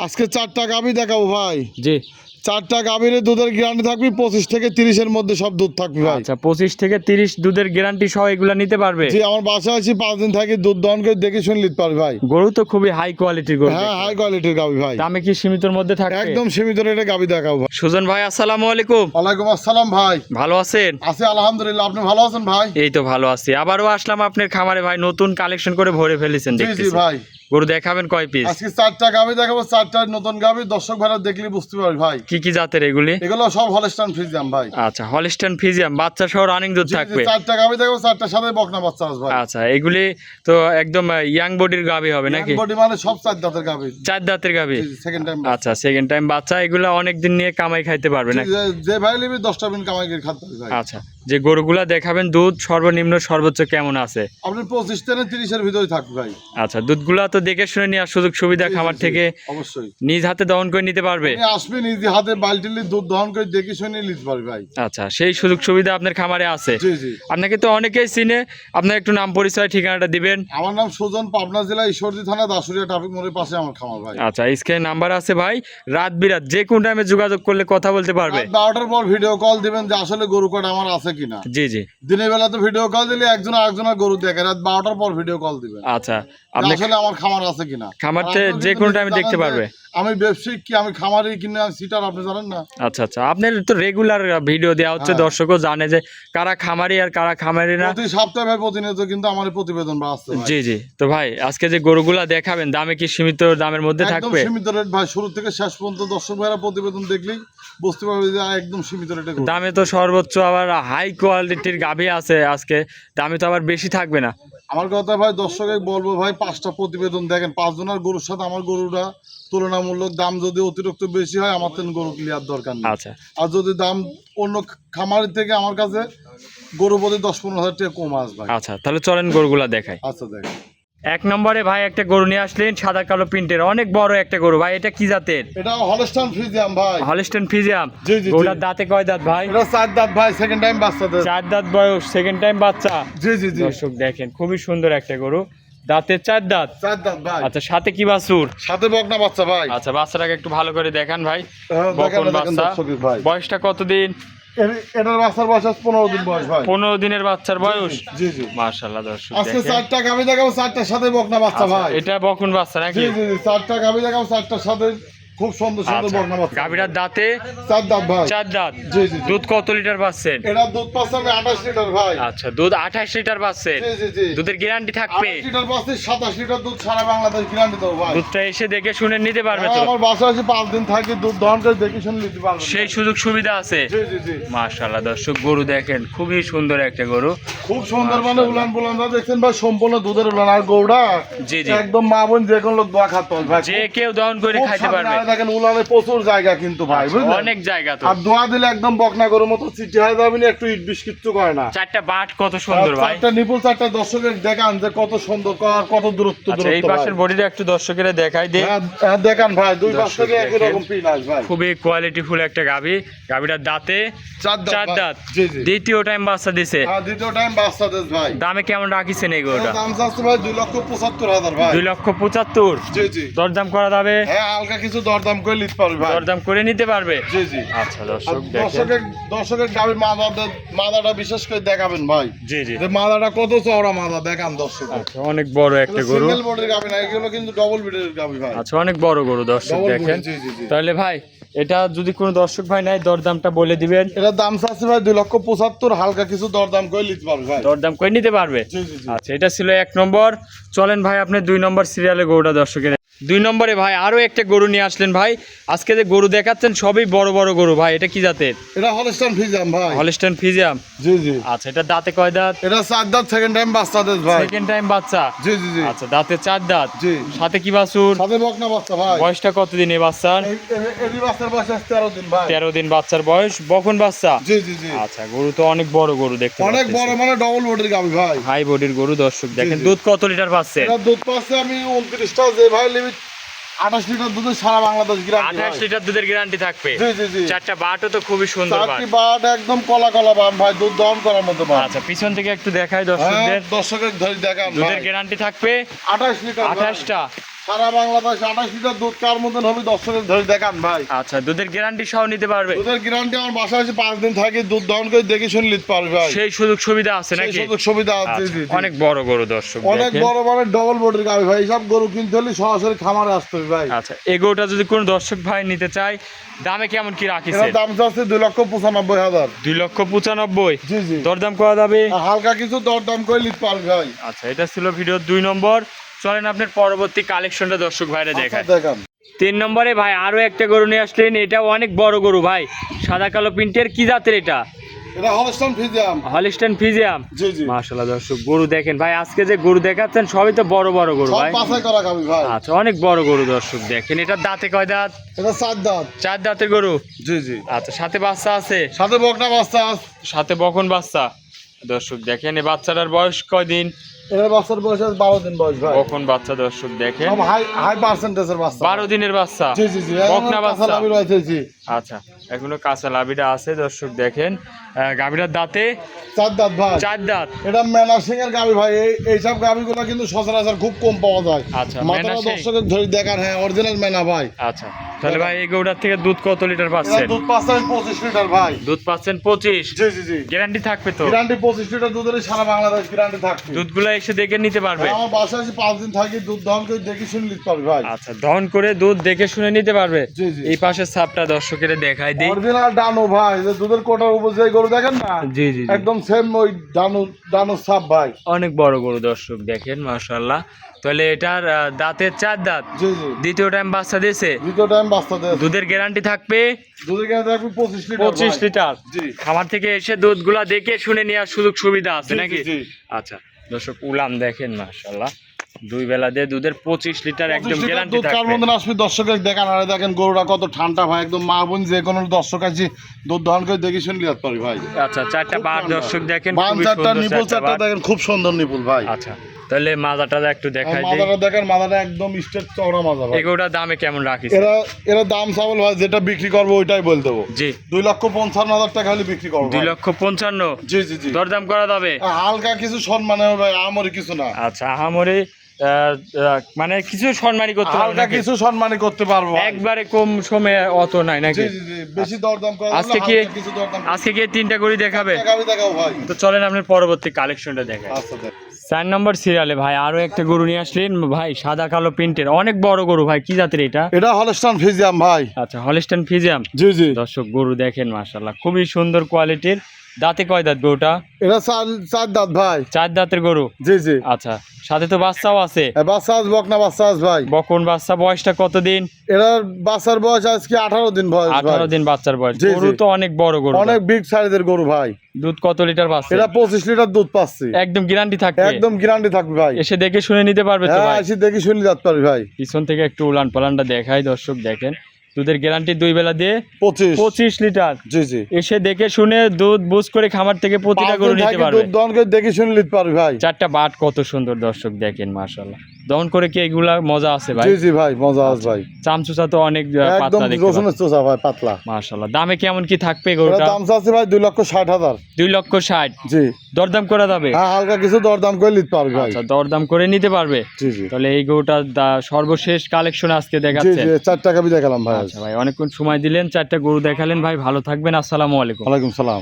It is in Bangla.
আজকে 4টা গাভী দেখাবো ভাই। জি 4টা গাভীর দুধের গ্যারান্টি থাকবে 25 থেকে 30 এর মধ্যে সব দুধ থাকবে ভাই। আচ্ছা 25 থেকে 30 দুধের গ্যারান্টি সহ এগুলা নিতে পারবে। জি আমার বাসায় আছি 5 দিন থাকি দুধ দহন করে দেখে শুনে নিতে পারবে ভাই। গরু তো খুবই হাই কোয়ালিটির গরু। হ্যাঁ হাই কোয়ালিটির গাভী ভাই। দামে কি সীমিতর মধ্যে থাকবে? একদম সীমিত রেটে গাভী দেখাবো ভাই। সুজন ভাই আসসালামু আলাইকুম। ওয়ালাইকুম আসসালাম ভাই। ভালো আছেন? আছি আলহামদুলিল্লাহ, আপনি ভালো আছেন ভাই? এই তো ভালো আছি। আবারও আসলাম আপনার খামারে ভাই, নতুন কালেকশন করে ভরে ফেলেছেন জি জি দেখতেছি। ভাই। গরু দেখাবেন কয় পিস? আজকে 4টা গাভী দেখাবো, 4টা নতুন গাভী। দর্শক ভাইরা দেখলে বুঝতে পারবে ভাই। কি কি জাতের এগুলি? এগুলো সব হলস্টাইন ফ্রিজিয়াম ভাই। আচ্ছা হলিস্টাইন ফ্রিজিয়াম, বাচ্চা সহ রানিং দুধ থাকবে। 4টা গাভী দেখাবো, 4টার সাথে বকনা বাচ্চা আছে ভাই। আচ্ছা এগুলি তো একদম ইয়াং বডির গাভী হবে নাকি? বডি মানে সব 4 দাঁতের গাভী। 4 দাঁতের গাভী। Second time. আচ্ছা সেকেন্ড টাইম বাচ্চা, এগুলা অনেক দিন নিয়ে কামাই খাইতে পারবে নাকি? যে ভাই লিবি 10টা বিন কামাই করে খাতে পারবে ভাই। আচ্ছা যে গরুগুলা দেখাবেন দুধ সর্বনিম্ন সর্বোচ্চ কেমন আছে? আপনি 25 থেকে 30 এর ভিতরে থাকবে ভাই। আচ্ছা দুধগুলা তো দেখে শুনে নেওয়ার সুযোগ সুবিধা খামার থেকে অবশ্যই নিজ হাতে দহন করে নিতে পারবে। আপনি আসবেন নিজে হাতে বালতিলি দুধ দহন করে দেখে শুনে নিতে পারবে ভাই। আচ্ছা সেই সুযোগ সুবিধা আপনার খামারে আছে। জি জি। আপনাকে তো অনেকেই চিনে, আপনার একটু নাম পরিচয় ঠিকানাটা দিবেন। আমার নাম সুজন, পাবনা জেলা ঈশ্বরদী থানা দাসুরিয়া ট্রাফিক মোড়ের পাশে আমার খামার ভাই। আচ্ছা স্ক্রিনে নাম্বার আছে ভাই, রাত বিরাত যে কোন টাইমে যোগাযোগ করলে কথা বলতে পারবে। 12টার পর ভিডিও কল দিবেন যে আসলে গরু কাটা আমার আছে কিনা। জি জি। দিনের বেলা তো ভিডিও কল দিলে একজন আরেকজনের গরু দেখে, রাত 12টার পর ভিডিও কল দিবেন আচ্ছা যে আপনি আসলে আমার খামার আছে কিনা। খামার আর থেকে আপনি যে কিন্তু কোনো টাইমে জানেন দেখতে যে পারবে। আমি ব্যবসায়িক কি, আমি খামারি কিনা সিটার, আপনি জানেন না। আচ্ছা আচ্ছা আপনার তো রেগুলার ভিডিও দেওয়া হচ্ছে, হ্যাঁ। দর্শকও জানে যে কারা খামারি আর কারা খামারি না। প্রতি সপ্তাহে ভাই প্রতিনিয়ত কিন্তু আমার এই প্রতিবেদন আসছে ভাই। জি জি। তো ভাই আজকে যে গরুগুলা দেখাবেন দামে কি সীমিত দামের মধ্যে একদম থাকবে? সীমিত রেট ভাই, শুরু থেকে শেষ পর্যন্ত দর্শক ভাইরা প্রতিবেদন দেখলেই বুঝতে পারবে যে একদম সীমিত রেটে গরু। দামে তো সর্বোচ্চ আবার হাই কোয়ালিটির গাভী আছে আজকে, দামে তো আবার বেশি থাকবে না। আমার কথা ভাই দর্শকে বলবো ভাই, 5টা প্রতিবেদন দেখেন, 5 জনের গরুর সাথে আমার গরুটা তুলনামূলক দাম যদি অতিরিক্ত বেশি হয় আমার তেন গরু ক্লিয়ার দরকার নেই। আচ্ছা আর যদি দাম অন্য খামারের থেকে আমার কাছে গরু প্রতি 10-15 হাজার টাকা কম আসবে। আচ্ছা তাহলে চলেন গরুগুলা দেখাই। আচ্ছা দেখেন, এক নম্বরে ভাই একটা গরু নিয়ে আসলেন, সাদা কালো প্রিন্টের, অনেক বড় একটা গরু ভাই। এটা কি জাতের? এটা হলস্টাইন ফ্রিজিয়াম ভাই। Holstein Friesian. জি, জি, জি। গরুটার দাঁতে কয় দাঁত ভাই? এটা 4 দাঁত ভাই, সেকেন্ড টাইম বাচ্চা দেয়। 4 দাঁত বয়স, সেকেন্ড টাইম বাচ্চা। জি জি জি। দর্শক দেখেন খুবই সুন্দর একটা গরু, দাঁতে 4 দাঁত। 4 দাঁত ভাই। আচ্ছা সাথে কি বাছুর? সাথে বকনা বাচ্চা ভাই। আচ্ছা বাচ্চাটাকে একটু ভালো করে দেখান ভাই। হ্যাঁ, দেখেন, বকন দেখেন বাচ্চা। দর্শকের ভাই। বয়সটা কতদিন? এটার বাচ্চার বয়স 15 দিন বয়স ভাই। 15 দিনের বাচ্চার বয়স। জি জি। মাশাআল্লাহ দর্শক আজকে দেখেন। 4টা গাভী দেখাবো, 4টার সাথে বকনা বাচ্চা আচ্ছা, ভাই। এটা বকন বাচ্চা নাকি? জি জি জি। 4টা গাভী দেখাবো, 4টার সাথে খুব সুন্দর সুন্দর বকনা বাচ্চা। গাভীটার দাঁতে 4 দাঁত ভাই। 4 দাঁত। জি জি জি। দুধ কত লিটার পাচ্ছেন? এটা দুধ পাচ্ছে আমি 28 লিটার ভাই। আচ্ছা দুধ 28 লিটার পাচ্ছেন। জি জি জি। দুধের গ্যারান্টি থাকবে? 28 লিটার পাচ্ছে, 27 লিটার দুধ সারা বাংলাদেশ গ্যারান্টি দেবো ভাই। দুধটা এসে দেখে শুনে নিতে পারবে তো? হ্যাঁ, আমার বাসায় আছে 5 দিন থাকি, দুধ দহন করে দেখে শুনে নিতে পারবেন। সেই সুযোগ সুবিধা আছে। জি জি জি। মাশাআল্লাহ দর্শক গরু দেখেন খুবই সুন্দর একটা গরু। খুব সুন্দর, মানে উলান পুলান দেখছেন ভাই, সম্পূর্ণ দুধের উলান। আর গৌড়া জি জি। একদম মা বোন যে কোনো লোক দোয়া খাতে পারবে ভাই। যে কেউ দহন করে খুব খাইতে পারবে। সাবধানে দেখেন, উলানে প্রচুর জায়গা কিন্তু ভাই, বুঝলেন? অনেক জায়গা তো। আর দোয়া দিলে একদম বকনা গরুর মতো চিঠি হয়ে যাবে না, একটু ইট বিশ কিচ্ছু করে না। চারটা বাট কত সুন্দর ভাই। 4টা নিপুল, 4টা দর্শকের দেখান যে কত সুন্দর আর কত দূরত্ব। আচ্ছা এই পাশের বডিটা একটু দর্শকেরা দেখাই দে। হ্যাঁ দেখান ভাই, দুই পাশ দর্শক থেকে একই দেখেন। রকম পিনাস ভাই। খুবই কোয়ালিটিফুল একটা গাভী। গাভীটার দাঁতে 4 4 ভাই। দাঁত। জি জি। দ্বিতীয় টাইম বাচ্চা দিছে। হ্যাঁ, দ্বিতীয় টাইম বাচ্চা দেশ ভাই। দামে কেমন রাখিছেন এই গরুটা? দাম চাচ্ছে ভাই 2,75,000 ভাই। 2,75,000। জি জি। দরদাম করা যাবে? হ্যাঁ, হালকা কিছু দরদাম করে নিতে পারবে ভাই। দরদাম করে নিতে পারবে? জি জি। আচ্ছা আর দর্শক দেখেন। দর্শকের গাভীর মাদাটা বিশেষ করে দেখাবেন ভাই, জি জি। যে মাদাটা কত চওড়া মাদা দেখান দর্শক। আচ্ছা অনেক বড় একটা গরু। সিঙ্গেল বডির গাভী না, এগুলো কিন্তু ডবল বিডের গাভী ভাই। আচ্ছা অনেক বড় গরু দর্শক Double দেখেন। body, জি, জি, জি। তাহলে ভাই এটা যদি কোনো দর্শক ভাই নাই দরদামটা বলে দিবেন। এটার দাম চাচ্ছে ভাই 2,75,000, হালকা কিছু দরদাম করে নিতে পারবে ভাই। দরদাম করে নিতে পারবে? জি জি জি। আচ্ছা এটা ছিল 1 নম্বর। চলেন ভাই আপনি 2 নম্বর সিরিয়ালে গরুটা দর্শকের। 2 নম্বরে ভাই আরো একটা গরু নিয়ে আসলেন ভাই। আজকে যে গরু দেখাচ্ছেন সবই বড় বড় গরু ভাই, এটা কি জাতের? এটা হলস্টাইন ফ্রিজিয়াম ভাই। Holstein Friesian. জি জি। আচ্ছা এটা দাঁতে কয় দাঁত? এটা 4 দাঁত, সেকেন্ড টাইম বাচ্চা দেশ ভাই। সেকেন্ড টাইম বাচ্চা। জি জি জি। আচ্ছা দাঁতে 4 দাঁত। জি। সাথে কি বাছুর? সাথে বকনা বাচ্চা ভাই। বয়সটা কতদিন এই বাচ্চার? এই বাচ্চার বয়স 13 দিন ভাই। 13 দিন বাচ্চার বয়স, বকন বাচ্চা। জি জি জি। আচ্ছা গরু তো অনেক বড় গরু দেখতে অনেক পাচ্ছেন। বড়, মানে ডবল বডির গাভী ভাই। হাই বডির গরু দর্শক দেখেন। জি। দুধ কত লিটার পাচ্ছে? এটা দুধ পাচ্ছে আমি 29টা, যে ভাই লিমিট 28 লিটার দুধের সারা বাংলাদেশ গ্যারান্টি। 28 লিটার দুধের গ্যারান্টি থাকবে। জি জি জি। চারটা বাটও তো খুবই সুন্দর বাট। 4টি বাট একদম কলা কলা বান ভাই, দুধ দহন করার মতো বান। আচ্ছা পিছন থেকে একটু দেখাই হ্যাঁ, দর্শকদের। দর্শকের ধরে দেখান ভাই। দুধের গ্যারান্টি থাকবে 28 লিটার 28টা। সারা বাংলাদেশ 28 লিটার দুধ কার মতন হবে দর্শকের ধরে দেখান ভাই। আচ্ছা, দুধের গ্যারান্টি সহ নিতে পারবে? দুধের গ্যারান্টি আমার বাসায় এসে 5 দিন থাকি, দুধ দহন করে দেখে শুনে নিতে পারবে ভাই। সেই সুযোগ সুবিধা আছে সেই নাকি? সুযোগ সুবিধা আছে। আচ্ছা, জি, জি। অনেক বড় গরু দর্শক অনেক দেখেন। বড় বড় ডবল বডির গাভী ভাই। এইসব গরু কিনতে হলে সরাসরি খামারে আসতে হবে ভাই। আচ্ছা, এই গরুটা যদি কোনো দর্শক ভাই নিতে চায়, দামে কেমন কি রাখিছে? এর দাম যাচ্ছে 2,95,000। 2,95,000। জি জি। দরদাম করা যাবে? হালকা কিছু দরদাম করে নিতে পারবে ভাই। আচ্ছা, এটা ছিল ভিডিও 2 নম্বর। চলেন আপনার পরবর্তী কালেকশনটা দর্শক ভাইরা দেখায়। আচ্ছা, দেখান। 3 নম্বরে ভাই আরো একটা গরু নিয়ে আসলেন। এটাও অনেক বড় গরু ভাই, সাদা কালো প্রিন্টের। কি জাতের এটা? এটা হলস্টাইন ফ্রিজিয়ান। Holstein Friesian. জি জি। মাশাআল্লাহ দর্শক, গরু দেখেন ভাই, আজকে যে গরু দেখাচ্ছেন সবই তো বড় বড় গরু সব ভাই। বাছাই করা গাভী ভাই। আচ্ছা, অনেক বড় গরু দর্শক দেখেন। এটা দাঁতে কয় দাঁত? এটা 4 দাঁত। 4 দাঁতের গরু। জি জি। আচ্ছা, সাথে বাচ্চা আছে? সাথে বকনা বাচ্চা আছে। সাথে বকন বাচ্চা। দর্শক দেখেন, এই বাচ্চাটার বয়স কয়দিন? এর বাচ্চার বয়স আছে 12 দিন বয়স ভাই। বকন বাচ্চা দর্শক দেখেন, সব হাই হাই পার্সেন্টেজের বাচ্চা। 12 দিনের বাচ্চা। জি জি জি। বকনা বাচ্চা। লাভি রয়েছে জি। আচ্ছা, এখনো কাঁচা লাভিটা আছে দর্শক দেখেন। গাভীটার দাঁতে 4 দাঁত ভাই। 4 দাঁত। এটা মেনাসিং এর গাভী ভাই। এইসব গাভীগুলো কিন্তু সচরাচর খুব কম পাওয়া যায়। আচ্ছা, মাথাটা মেনাসিং। দর্শকের ধরে দেখান। হ্যাঁ, অরিজিনাল মেনা ভাই। আচ্ছা, তাহলে ভাই এই গরুটার থেকে দুধ কত লিটার এটা পাচ্ছেন? দুধ পাচ্ছেন 25 লিটার ভাই। দুধ পাচ্ছেন 25। জি জি জি। গ্যারান্টি থাকবে তো? গ্যারান্টি 25 লিটার দুধের সারা বাংলাদেশ গ্যারান্টি থাকবে। দুধগুলো এসে দেখে নিতে পারবে? আমার বাসায় এসে 5 দিন থাকি, দুধ দহন করে দেখে শুনে নিতে পারবে ভাই। আচ্ছা, দহন করে দুধ দেখে শুনে নিতে পারবে। জি জি। এই পাশের ছাপটা দর্শকের দেখাই দিই। অরিজিনাল ডানো ভাই। যে দুধের কোটার উপর যে গরু দেখেন না, জি জি জি। একদম সেম ওই ডানো সাপ ভাই। অনেক বড় গরু দর্শক দেখেন, মাশাআল্লাহ। তাহলে এটার দাঁতের 4 দাঁত। জি জি। দ্বিতীয় টাইম বাচ্চা দিয়েছে। দ্বিতীয় টাইম বাচ্চা দেয়। দুধের গ্যারান্টি থাকবে দুধের কেন থাকবে 25 লিটার। 25 লিটার। জি। খামার থেকে এসে দুধগুলা দেখে শুনে নেওয়ার সুযোগ সুবিধা আছে জি, নাকি? জি, জি। আচ্ছা দর্শক, উলাম দেখেন মাশাআল্লাহ, 2 বেলা দিয়ে দুধের 25 লিটার একদম 25 লিটার গ্যারান্টি দুধ কার থাকবে। মধ্যে আসবে দর্শকের দেখান। আর দেখেন গরুটা কত ঠান্ডা ভাই। একদম মা বোন যে কোনো দর্শক আছে দুধ দহন করে দেখে শুনে নিতে পারবে ভাই। আচ্ছা, 4টা খুব বার ঠান্ডা। দর্শক দেখেন, বান খুবই চারটা সুন্দর নিপুল 4টা চারটা বার। দেখেন, খুব সুন্দর নিপুল ভাই। আচ্ছা, তাহলে মাজাটা একটু আর দেখাই দিই। মাথাটা দেখেন, মাথাটা একদম স্ট্রেট চওড়া মাজা ভাই। এগুলোর দামে কেমন রাখিস? এরা দাম চাবল ভাই, যেটা বিক্রি করবো ওইটাই বলে দেবো। জি। 2,55,000 টাকা হলে বিক্রি করবো। 2,55,000। জি জি জি। দরদাম করা যাবে? হালকা কিছু সম্মানে হবে ভাই, আমরি কিছু না। আচ্ছা, আহামরি মানে কিছু সম্মানই করতে পারবো হালকা নাকি? কিছু সম্মানই করতে পারবো ভাই। একবারে কম সময়ে অত নাই নাকি? জি জি জি। বেশি দরদাম করা আজকে যাবে না, কি হালকা কিছু দরদাম আজকে কি 3টা করে দেখাবে? দেখাবি দেখাও ভাই। তো চলেন আপনার পরবর্তী কালেকশনটা দেখাই। আচ্ছা দেখ। 4 নম্বর সিরিয়ালে ভাই আরো একটা গরু নিয়ে আসলেন ভাই, সাদা কালো প্রিন্টের, অনেক বড় গরু ভাই। কি জাতের এটা? এটা হলস্টাইন ফ্রিজিয়ান ভাই। আচ্ছা, হলিস্টাইন ফ্রিজিয়াম। জি জি। দর্শক গরু দেখেন মাশাআল্লাহ, খুবই সুন্দর কোয়ালিটির। দাঁতে কয় দাঁত গরুটা? এটা 4 দাঁত ভাই। 4 দাঁতের গরু। জি জি। আচ্ছা, সাথে তো বাচ্চাও আছে। বাচ্চা আস বকনা বাচ্চা আস ভাই। বকন বাচ্চা। বয়সটা কতদিন? এটার বাচ্চার বয়স আজকে 18 দিন বয়স ভাই। 18 দিন বাচ্চার বয়স। জি, জি। গরু তো অনেক বড় গরু। অনেক বিগ সাইজের গরু ভাই। দুধ কত লিটার পাচ্ছে? এটা 25 লিটার দুধ পাচ্ছি। একদম গ্যারান্টি থাকবে? একদম গ্যারান্টি থাকবে ভাই। এসে দেখে শুনে নিতে পারবে তো হ্যাঁ, ভাই? এসে দেখি শুনি যাতে পারবি ভাই। পিছন থেকে একটু উলান পালানটা দেখাই দর্শক দেখেন। দুধের গ্যারান্টি 2 বেলা দিয়ে 25 লিটার। জি জি। এসে দেখে শুনে দুধ বুঝ করে খামার থেকে প্রতিটা গরু নিতে পারবে। দুধ দহন করে দেখি শুনি নিতে পারবি ভাই। 4টা বাট কত সুন্দর দর্শক দেখেন মাশাআল্লাহ। দহন করে কি এগুলা মজা আছে ভাই? জি জি ভাই, মজা আছে ভাই। চামচুচা তো অনেক একদম পাতলা দেখতে পাচ্ছি। রসুনের চোষা ভাই, পাতলা। মাশাআল্লাহ। দামে কেমন কি থাকবে এটার গরুটা? দাম চাচ্ছে ভাই 2,60,000। 2,60,000। জি। দরদাম করা যাবে? হ্যাঁ, হালকা কিছু দরদাম করে নিতে পারবি ভাই। আচ্ছা, দরদাম করে নিতে পারবে। জি জি। তাহলে এই গরুটার সর্বশেষ কালেকশন আজকে জি দেখাচ্ছেন? জি, 4 টাকা দেখালাম ভাই। আচ্ছা ভাই, অনেকক্ষণ সময় দিলেন, 4টা গরু দেখালেন ভাই। ভালো থাকবেন, আসসালামু আলাইকুম। ওয়ালাইকুম সালাম।